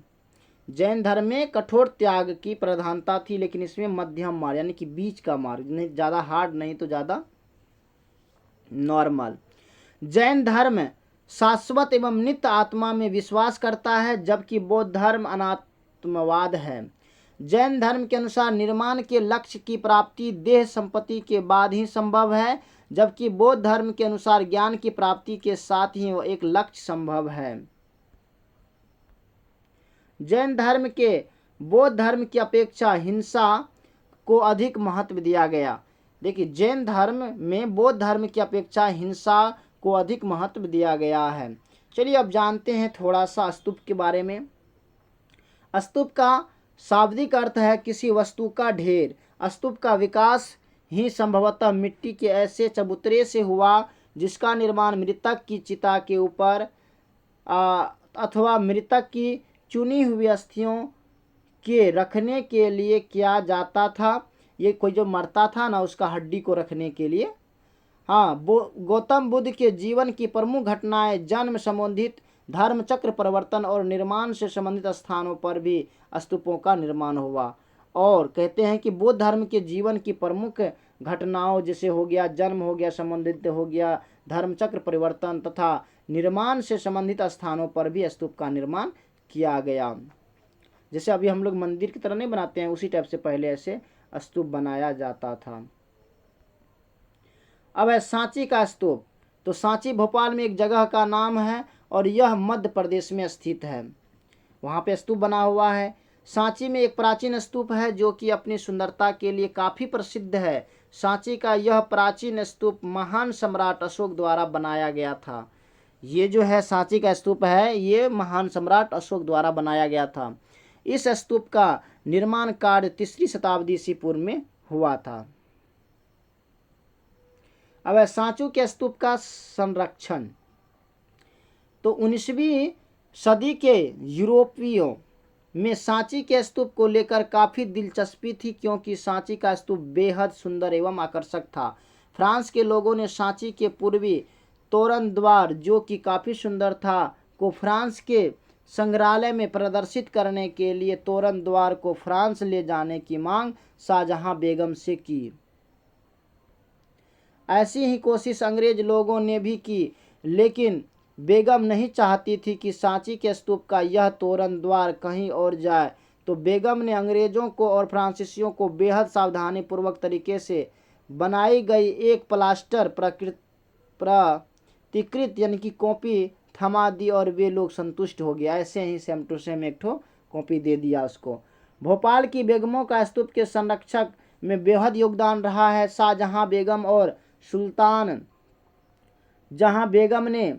जैन धर्म में कठोर त्याग की प्रधानता थी, लेकिन इसमें मध्यम मार्ग यानी कि बीच का मार्ग, नहीं ज़्यादा हार्ड नहीं तो ज़्यादा नॉर्मल। जैन धर्म शाश्वत एवं नित्य आत्मा में विश्वास करता है, जबकि बौद्ध धर्म अनात्मवाद है। जैन धर्म के अनुसार निर्माण के लक्ष्य की प्राप्ति देह संपत्ति के बाद ही संभव है, जबकि बौद्ध धर्म के अनुसार ज्ञान की प्राप्ति के साथ ही एक लक्ष्य संभव है। जैन धर्म के बौद्ध धर्म की अपेक्षा हिंसा को अधिक महत्व दिया गया। देखिए, जैन धर्म में बौद्ध धर्म की अपेक्षा हिंसा को अधिक महत्व दिया गया है। चलिए अब जानते हैं थोड़ा सा स्तूप के बारे में। स्तूप का शाब्दिक अर्थ है किसी वस्तु का ढेर। स्तूप का विकास ही संभवतः मिट्टी के ऐसे चबूतरे से हुआ जिसका निर्माण मृतक की चिता के ऊपर अथवा मृतक की चुनी हुई अस्थियों के रखने के लिए किया जाता था। ये कोई जो मरता था ना, उसका हड्डी को रखने के लिए। हाँ, गौतम बुद्ध के जीवन की प्रमुख घटनाएं जन्म संबंधित, धर्म चक्र परिवर्तन और निर्माण से संबंधित स्थानों पर भी स्तूपों का निर्माण हुआ। और कहते हैं कि बौद्ध धर्म के जीवन की प्रमुख घटनाओं जैसे हो गया जन्म, हो गया संबंधित, हो गया धर्म चक्र परिवर्तन तथा निर्माण से संबंधित स्थानों पर भी स्तूप का निर्माण किया गया। जैसे अभी हम लोग मंदिर की तरह नहीं बनाते हैं, उसी टाइप से पहले ऐसे स्तूप बनाया जाता था। अब है सांची का स्तूप। तो सांची भोपाल में एक जगह का नाम है और यह मध्य प्रदेश में स्थित है। वहाँ पे स्तूप बना हुआ है। सांची में एक प्राचीन स्तूप है जो कि अपनी सुंदरता के लिए काफ़ी प्रसिद्ध है। सांची का यह प्राचीन स्तूप महान सम्राट अशोक द्वारा बनाया गया था। ये जो है सांची का स्तूप है, ये महान सम्राट अशोक द्वारा बनाया गया था। इस स्तूप का निर्माण कार्य 3री शताब्दी ईसा पूर्व में हुआ था। अब सांची के स्तूप का संरक्षण। तो 19वीं सदी के यूरोपियों में सांची के स्तूप को लेकर काफ़ी दिलचस्पी थी, क्योंकि सांची का स्तूप बेहद सुंदर एवं आकर्षक था। फ्रांस के लोगों ने सांची के पूर्वी तोरण द्वार, जो कि काफ़ी सुंदर था, को फ्रांस के संग्रहालय में प्रदर्शित करने के लिए तोरण द्वार को फ्रांस ले जाने की मांग शाहजहां बेगम से की। ऐसी ही कोशिश अंग्रेज लोगों ने भी की, लेकिन बेगम नहीं चाहती थी कि सांची के स्तूप का यह तोरण द्वार कहीं और जाए। तो बेगम ने अंग्रेजों को और फ्रांसीसियों को बेहद सावधानी पूर्वक तरीके से बनाई गई एक प्लास्टर प्रतिकृत यानी कि कॉपी थमा दी और वे लोग संतुष्ट हो गया। ऐसे ही सेम टू सेम एक ठो कॉपी दे दिया उसको। भोपाल की बेगमों का स्तूप के संरक्षक में बेहद योगदान रहा है। शाहजहां बेगम और सुल्तान जहां बेगम ने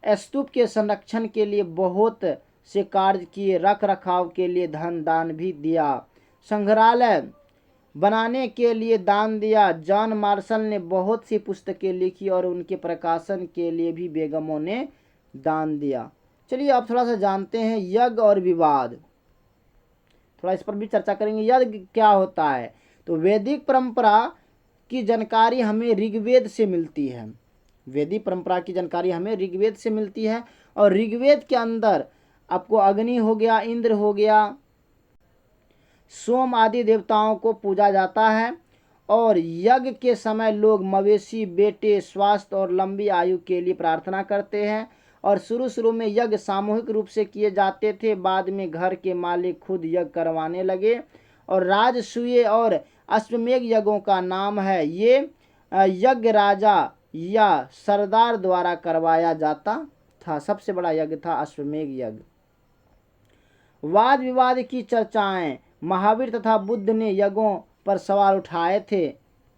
स्तूप के संरक्षण के लिए बहुत से कार्य किए, रख रखाव के लिए धन दान भी दिया, संग्रहालय बनाने के लिए दान दिया। जॉन मार्शल ने बहुत सी पुस्तकें लिखी और उनके प्रकाशन के लिए भी बेगमों ने दान दिया। चलिए अब थोड़ा सा जानते हैं यज्ञ और विवाद, थोड़ा इस पर भी चर्चा करेंगे। यज्ञ क्या होता है? तो वैदिक परंपरा की जानकारी हमें ऋग्वेद से मिलती है। वैदिक परंपरा की जानकारी हमें ऋग्वेद से मिलती है और ऋग्वेद के अंदर आपको अग्नि हो गया, इंद्र हो गया, सोम आदि देवताओं को पूजा जाता है। और यज्ञ के समय लोग मवेशी, बेटे, स्वास्थ्य और लंबी आयु के लिए प्रार्थना करते हैं। और शुरू में यज्ञ सामूहिक रूप से किए जाते थे, बाद में घर के मालिक खुद यज्ञ करवाने लगे। और राजसूय और अश्वमेध यज्ञों का नाम है। ये यज्ञ राजा या सरदार द्वारा करवाया जाता था। सबसे बड़ा यज्ञ था अश्वमेध यज्ञ। वाद विवाद की चर्चाएं। महावीर तथा बुद्ध ने यज्ञों पर सवाल उठाए थे।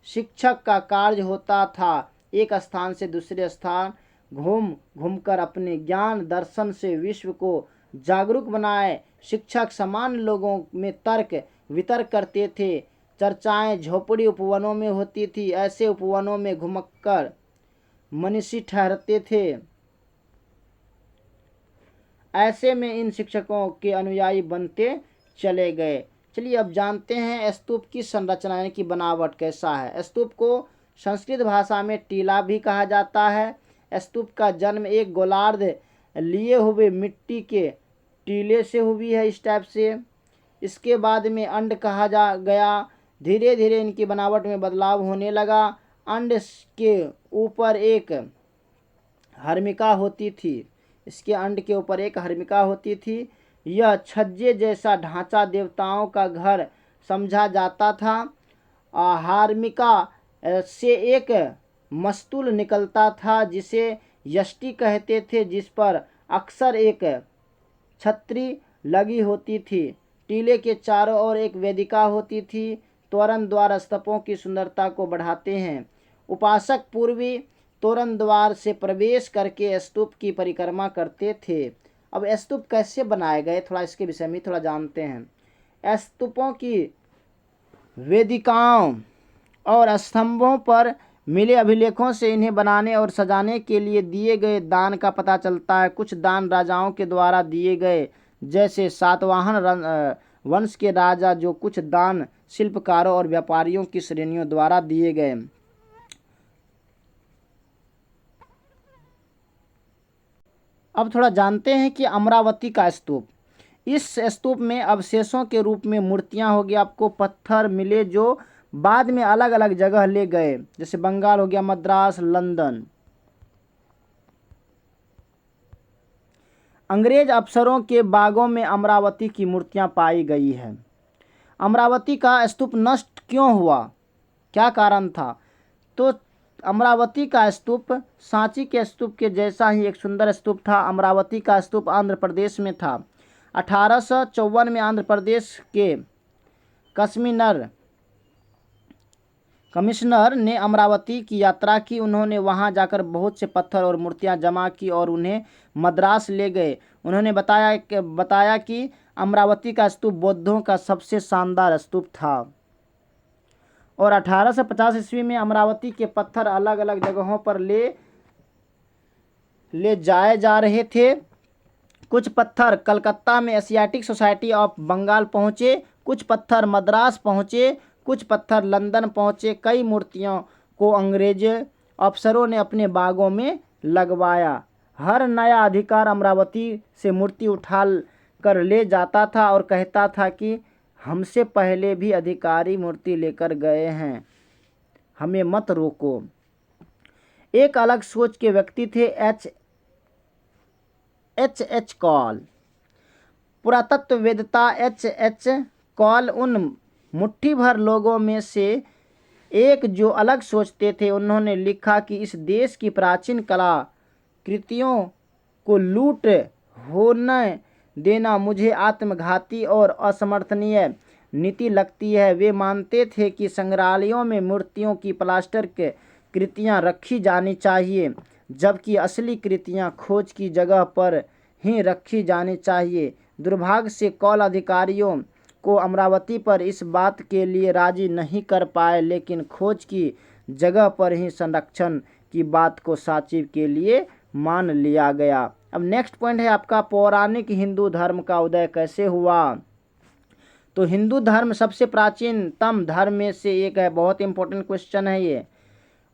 शिक्षक का कार्य होता था एक स्थान से दूसरे स्थान घूम घूमकर अपने ज्ञान दर्शन से विश्व को जागरूक बनाए। शिक्षक सामान्य लोगों में तर्क वितर्क करते थे। चर्चाएं झोपड़ी उपवनों में होती थी। ऐसे उपवनों में घुमक्कर मनीषी ठहरते थे। ऐसे में इन शिक्षकों के अनुयायी बनते चले गए। चलिए अब जानते हैं स्तूप की संरचना यानी कि बनावट कैसा है। स्तूप को संस्कृत भाषा में टीला भी कहा जाता है। स्तूप का जन्म एक गोलार्ध लिए हुए मिट्टी के टीले से हुई है, इस टाइप से। इसके बाद में अंड कहा जा गया। धीरे धीरे इनकी बनावट में बदलाव होने लगा। अंड के ऊपर एक हर्मिका होती थी। इसके अंड के ऊपर एक हर्मिका होती थी। यह छज्जे जैसा ढांचा देवताओं का घर समझा जाता था। हार्मिका से एक मस्तूल निकलता था जिसे यष्टि कहते थे, जिस पर अक्सर एक छतरी लगी होती थी। टीले के चारों ओर एक वेदिका होती थी। तोरण द्वार स्तंभों की सुंदरता को बढ़ाते हैं। उपासक पूर्वी तोरण द्वार से प्रवेश करके स्तूप की परिक्रमा करते थे। अब स्तूप कैसे बनाए गए, थोड़ा इसके विषय में थोड़ा जानते हैं। स्तूपों की वेदिकाओं और स्तंभों पर मिले अभिलेखों से इन्हें बनाने और सजाने के लिए दिए गए दान का पता चलता है। कुछ दान राजाओं के द्वारा दिए गए, जैसे सातवाहन वंश के राजा, जो कुछ दान शिल्पकारों और व्यापारियों की श्रेणियों द्वारा दिए गए। अब थोड़ा जानते हैं कि अमरावती का स्तूप। इस स्तूप में अवशेषों के रूप में मूर्तियां होगी। आपको पत्थर मिले जो बाद में अलग अलग जगह ले गए, जैसे बंगाल हो गया, मद्रास, लंदन। अंग्रेज अफसरों के बागों में अमरावती की मूर्तियां पाई गई है। अमरावती का स्तूप नष्ट क्यों हुआ, क्या कारण था? तो अमरावती का स्तूप सांची के स्तूप के जैसा ही एक सुंदर स्तूप था। अमरावती का स्तूप आंध्र प्रदेश में था। 1854 में आंध्र प्रदेश के कमिश्नर ने अमरावती की यात्रा की। उन्होंने वहां जाकर बहुत से पत्थर और मूर्तियां जमा की और उन्हें मद्रास ले गए। उन्होंने बताया कि अमरावती का स्तूप बौद्धों का सबसे शानदार स्तूप था। और 1850 ईस्वी में अमरावती के पत्थर अलग अलग जगहों पर ले जाए जा रहे थे। कुछ पत्थर कलकत्ता में एशियाटिक सोसाइटी ऑफ बंगाल पहुँचे, कुछ पत्थर मद्रास पहुँचे, कुछ पत्थर लंदन पहुँचे। कई मूर्तियों को अंग्रेज अफसरों ने अपने बागों में लगवाया। हर नया अधिकार अमरावती से मूर्ति उठा कर ले जाता था और कहता था कि हमसे पहले भी अधिकारी मूर्ति लेकर गए हैं, हमें मत रोको। एक अलग सोच के व्यक्ति थे एच कॉल। पुरातत्ववेदता एच कॉल उन मुट्ठी भर लोगों में से एक जो अलग सोचते थे। उन्होंने लिखा कि इस देश की प्राचीन कला कृतियों को लूट होने देना मुझे आत्मघाती और असमर्थनीय नीति लगती है। वे मानते थे कि संग्रहालयों में मूर्तियों की प्लास्टर के कृतियां रखी जानी चाहिए, जबकि असली कृतियां खोज की जगह पर ही रखी जानी चाहिए। दुर्भाग्य से कौल अधिकारियों को अमरावती पर इस बात के लिए राजी नहीं कर पाए, लेकिन खोज की जगह पर ही संरक्षण की बात को साचिव के लिए मान लिया गया। अब नेक्स्ट पॉइंट है आपका, पौराणिक हिंदू धर्म का उदय कैसे हुआ। तो हिंदू धर्म सबसे प्राचीनतम धर्म में से एक है, बहुत इंपॉर्टेंट क्वेश्चन है ये।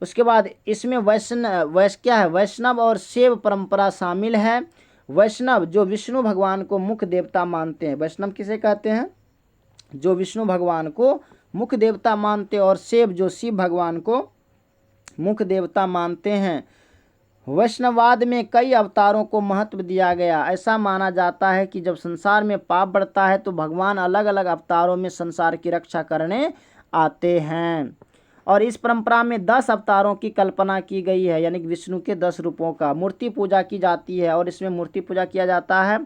उसके बाद इसमें वैष्णव और शैव परंपरा शामिल है। वैष्णव जो विष्णु भगवान को मुख्य देवता मानते हैं, वैष्णव किसे कहते हैं, जो विष्णु भगवान को मुख्य देवता मानते हैं, और शैव जो शिव भगवान को मुख्य देवता मानते हैं। वैष्णववाद में कई अवतारों को महत्व दिया गया। ऐसा माना जाता है कि जब संसार में पाप बढ़ता है तो भगवान अलग अलग अवतारों में संसार की रक्षा करने आते हैं, और इस परंपरा में 10 अवतारों की कल्पना की गई है, यानी कि विष्णु के 10 रूपों का। मूर्ति पूजा की जाती है, और इसमें मूर्ति पूजा किया जाता है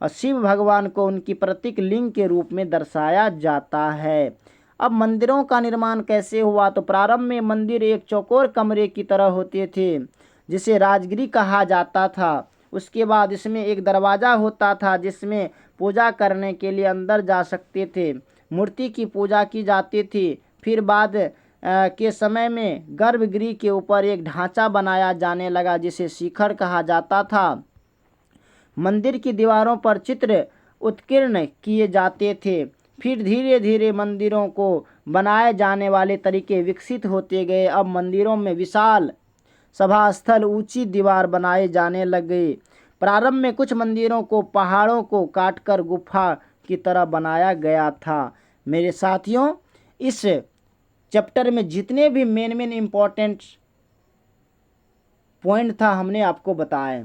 और शिव भगवान को उनकी प्रतीक लिंग के रूप में दर्शाया जाता है। अब मंदिरों का निर्माण कैसे हुआ। तो प्रारंभ में मंदिर एक चौकोर कमरे की तरह होते थे, जिसे राजगिरी कहा जाता था। उसके बाद इसमें एक दरवाज़ा होता था, जिसमें पूजा करने के लिए अंदर जा सकते थे। मूर्ति की पूजा की जाती थी। फिर बाद के समय में गर्भगृह के ऊपर एक ढांचा बनाया जाने लगा, जिसे शिखर कहा जाता था। मंदिर की दीवारों पर चित्र उत्कीर्ण किए जाते थे। फिर धीरे धीरे मंदिरों को बनाए जाने वाले तरीके विकसित होते गए। अब मंदिरों में विशाल सभा स्थल, ऊंची दीवार बनाए जाने लगे। प्रारंभ में कुछ मंदिरों को पहाड़ों को काटकर गुफा की तरह बनाया गया था। मेरे साथियों, इस चैप्टर में जितने भी मेन इम्पोर्टेंट पॉइंट था हमने आपको बताए।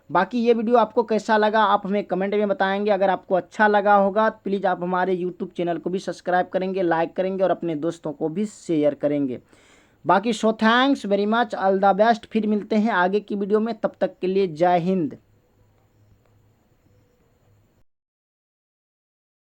बाकी ये वीडियो आपको कैसा लगा आप हमें कमेंट में बताएंगे। अगर आपको अच्छा लगा होगा तो प्लीज़ आप हमारे यूट्यूब चैनल को भी सब्सक्राइब करेंगे, लाइक करेंगे और अपने दोस्तों को भी शेयर करेंगे। बाकी thanks very much, all the best. फिर मिलते हैं आगे की वीडियो में, तब तक के लिए जय हिंद।